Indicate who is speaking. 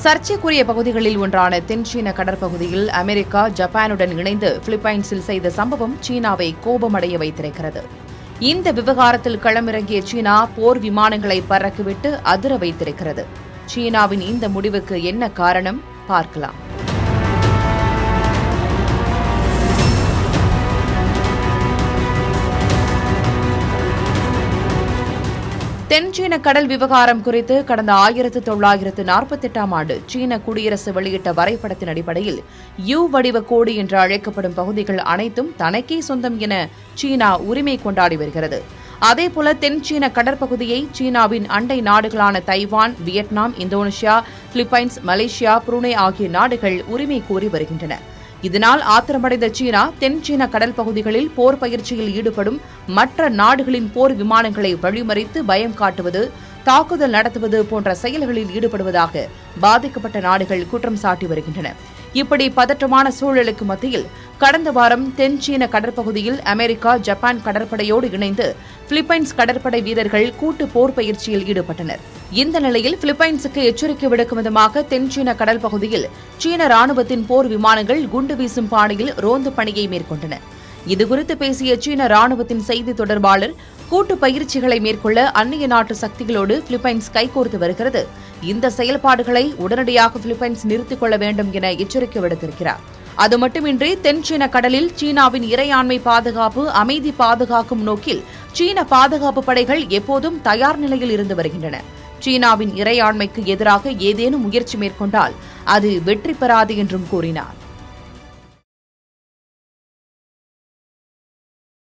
Speaker 1: சர்ச்சைக்குரிய பகுதிகளில் ஒன்றான தென்சீன கடற்பகுதியில் அமெரிக்கா ஜப்பானுடன் இணைந்து பிலிப்பைன்ஸில் செய்த சம்பவம் சீனாவை கோபமடைய வைத்திருக்கிறது. இந்த விவகாரத்தில் களமிறங்கிய சீனா போர் விமானங்களை பறக்கவிட்டு அதிர வைத்திருக்கிறது. சீனாவின் இந்த முடிவுக்கு என்ன காரணம் பார்க்கலாம். தென்சீன கடல் விவகாரம் குறித்து கடந்த 1948ஆம் ஆண்டு சீன குடியரசு வெளியிட்ட வரைபடத்தின் அடிப்படையில் யூ வடிவ கோடு என்று அழைக்கப்படும் பகுதிகள் அனைத்தும் தனக்கே சொந்தம் என சீனா உரிமை கொண்டாடி வருகிறது. அதேபோல தென்சீன கடற்பகுதியை சீனாவின் அண்டை நாடுகளான Taiwan, Vietnam, Indonesia, Philippines, Malaysia, Brunei ஆகிய நாடுகள் உரிமை கோரி வருகின்றன. இதனால் ஆத்திரமடைந்த சீனா தென்சீன கடல் பகுதிகளில் போர் பயிற்சியில் ஈடுபடும் மற்ற நாடுகளின் போர் விமானங்களை வழிமறித்து பயம் காட்டுவது, தாக்குதல் நடத்துவது போன்ற செயல்களில் ஈடுபடுவதாக பாதிக்கப்பட்ட நாடுகள் குற்றம் சாட்டி வருகின்றன. இப்படி பதற்றமான சூழலுக்கு மத்தியில் கடந்த வாரம் தென்சீன கடற்பகுதியில் அமெரிக்கா, ஜப்பான் கடற்படையோடு இணைந்து பிலிப்பைன்ஸ் கடற்படை வீரர்கள் கூட்டு போர் பயிற்சியில் ஈடுபட்டனர். இந்த நிலையில் பிலிப்பைன்ஸுக்கு எச்சரிக்கை விடுக்கும் விதமாக தென்சீன கடல் பகுதியில் சீன ராணுவத்தின் போர் விமானங்கள் குண்டு வீசும் பாணியில் ரோந்து பணியை மேற்கொண்டன. இதுகுறித்து பேசிய சீன ராணுவத்தின் செய்தி தொடர்பாளர், கூட்டு பயிற்சிகளை மேற்கொள்ள அந்நிய நாட்டு சக்திகளோடு பிலிப்பைன்ஸ் கைகோர்த்து வருகிறது. இந்த செயல்பாடுகளை உடனடியாக பிலிப்பைன்ஸ் நிறுத்திக் கொள்ள வேண்டும் என எச்சரிக்கை விடுத்திருக்கிறார். அது மட்டுமின்றி தென்சீன கடலில் சீனாவின் இறையாண்மை பாதுகாப்பு, அமைதி பாதுகாக்கும் நோக்கில் சீன பாதுகாப்பு படைகள் எப்போதும் தயார் நிலையில் இருந்து வருகின்றன. சீனாவின் இறையாண்மைக்கு எதிராக ஏதேனும் முயற்சி மேற்கொண்டால் அது வெற்றி பெறாது என்றும் கூறினார்.